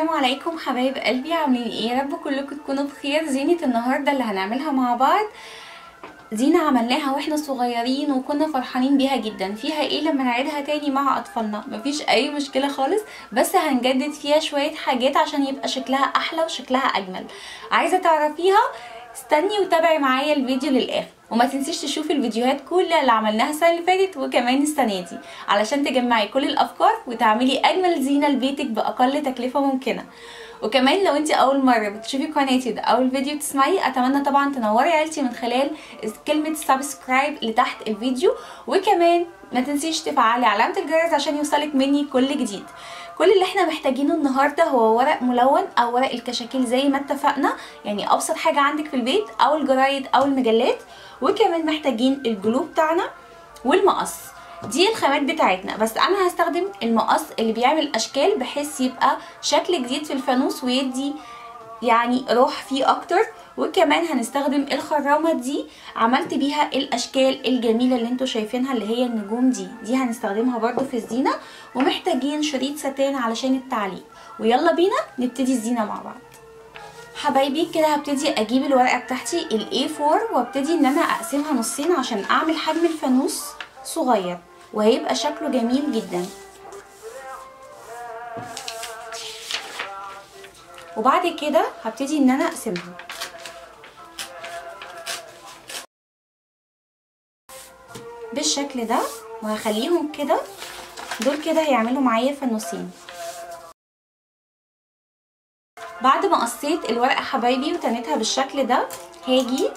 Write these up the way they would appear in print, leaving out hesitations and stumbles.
السلام عليكم حبايب قلبي، عاملين ايه؟ يا رب كلكم تكونوا بخير. زينة النهارده اللي هنعملها مع بعض زينة عملناها واحنا صغيرين وكنا فرحانين بيها جدا. فيها ايه لما نعيدها تاني مع اطفالنا؟ مفيش اي مشكلة خالص، بس هنجدد فيها شوية حاجات عشان يبقى شكلها احلى وشكلها اجمل. عايزة تعرفيها؟ استني وتابعي معايا الفيديو للاخر، وما تنسيش تشوفي الفيديوهات كلها اللي عملناها السنه اللي فاتت وكمان السنه دي علشان تجمعي كل الافكار وتعملي اجمل زينه لبيتك باقل تكلفه ممكنه. وكمان لو انت اول مره بتشوفي قناتي ده اول فيديو تسمعيه، اتمنى طبعا تنوري عيلتي من خلال كلمه سبسكرايب اللي تحت الفيديو، وكمان ما تنسيش تفعلي علامه الجرس عشان يوصلك مني كل جديد. كل اللي احنا محتاجينه النهارده هو ورق ملون او ورق الكشاكيل زي ما اتفقنا، يعني ابسط حاجه عندك في البيت، او الجرايد او المجلات. وكمان محتاجين الجلو بتاعنا والمقص. دي الخامات بتاعتنا، بس انا هستخدم المقص اللي بيعمل اشكال بحيث يبقى شكل جديد في الفانوس ويدي يعني روح فيه اكتر. وكمان هنستخدم الخرامه دي، عملت بيها الاشكال الجميله اللي انتوا شايفينها اللي هي النجوم دي هنستخدمها برضو في الزينه. ومحتاجين شريط ستان علشان التعليق. ويلا بينا نبتدي الزينه مع بعض حبايبي. كده هبتدي اجيب الورقه بتاعتي الاي 4 وابتدي ان انا اقسمها نصين عشان اعمل حجم الفانوس صغير وهيبقى شكله جميل جدا. وبعد كده هبتدي ان انا اقسمها بالشكل ده، وهخليهم كده، دول كده هيعملوا معايا فانوسين. بعد ما قصيت الورقه حبايبي وتنيتها بالشكل ده، هاجي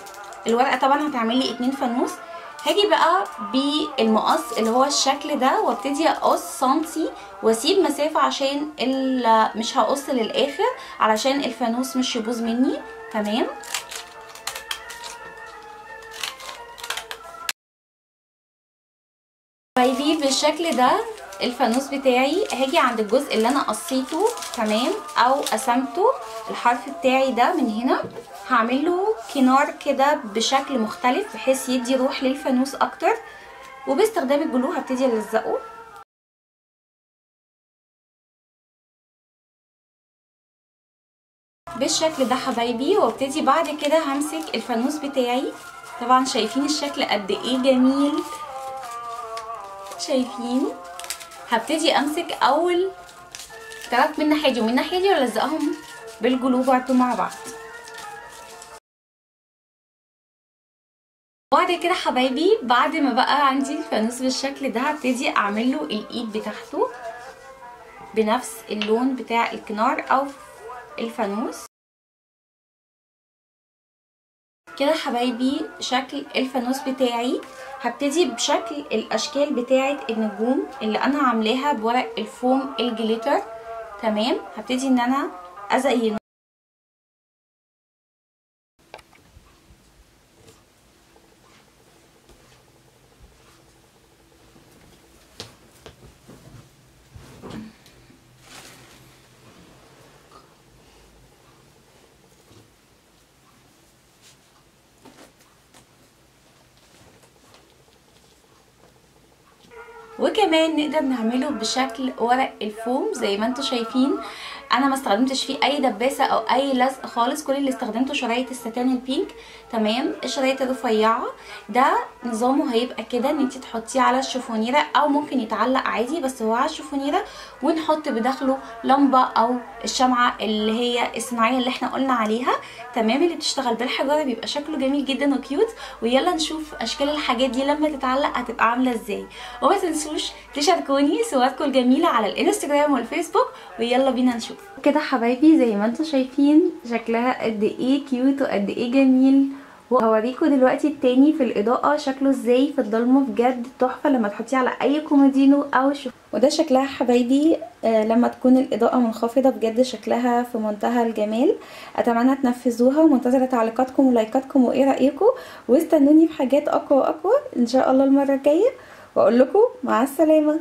الورقه طبعا هتعمل لي 2 فانوس، هاجي بقى بالمقص اللي هو الشكل ده وابتدي اقص سنتي واسيب مسافه عشان مش هقص للاخر علشان الفانوس مش يبوظ مني. تمام. حبايبي بالشكل ده الفانوس بتاعي، هاجي عند الجزء اللي انا قصيته تمام او قسمته الحرف بتاعي ده من هنا، هعمل له كنار كده بشكل مختلف بحيث يدي روح للفانوس اكتر. وباستخدام الجلو هبتدي الزقه بالشكل ده حبايبي. وابتدي بعد كده همسك الفانوس بتاعي، طبعا شايفين الشكل قد ايه جميل، شايفين؟ هبتدي امسك اول طرف من ناحيه دي ومن ناحيه دي والزقهم بالجلو برضو مع بعض. وبعد كده حبايبي بعد ما بقى عندي الفانوس بالشكل ده هبتدي اعمل له الايد بتاعته بنفس اللون بتاع الكنار او الفانوس كده حبايبي. شكل الفانوس بتاعي هبتدي بشكل الاشكال بتاعه النجوم اللي انا عاملاها بورق الفوم الجليتر. تمام. هبتدي ان انا ازين وكمان نقدر نعمله بشكل ورق الفوم زي ما انتم شايفين. انا ما استخدمتش فيه اي دباسه او اي لزق خالص، كل اللي استخدمته شرايط الستان البينك. تمام. الشرايط الرفيعه ده نظامه هيبقى كده ان انت تحطيه على الشفونيره او ممكن يتعلق عادي، بس هو على الشفونيره، ونحط بداخله لمبه او الشمعه اللي هي الصناعيه اللي احنا قلنا عليها. تمام. اللي بتشتغل بالحجاره بيبقى شكله جميل جدا وكيوت. ويلا نشوف اشكال الحاجات دي لما تتعلق هتبقى عامله ازاي. وما تنسوش تشاركوني صوركم الجميله على الانستجرام والفيسبوك، ويلا بينا نشوف. كده حبايبي زي ما انتم شايفين شكلها قد ايه كيوت وقد ايه جميل. وهوريكم دلوقتي التاني في الاضاءه شكله ازاي في الضلمه، بجد تحفه لما تحطيه على اي كومودينو او وده شكلها حبايبي لما تكون الاضاءه منخفضه، بجد شكلها في منتهى الجمال. اتمنى تنفذوها، ومنتظره تعليقاتكم ولايكاتكم وايه رايكم، واستنوني في حاجات اقوى واقوى ان شاء الله المره الجايه. واقول لكم مع السلامه.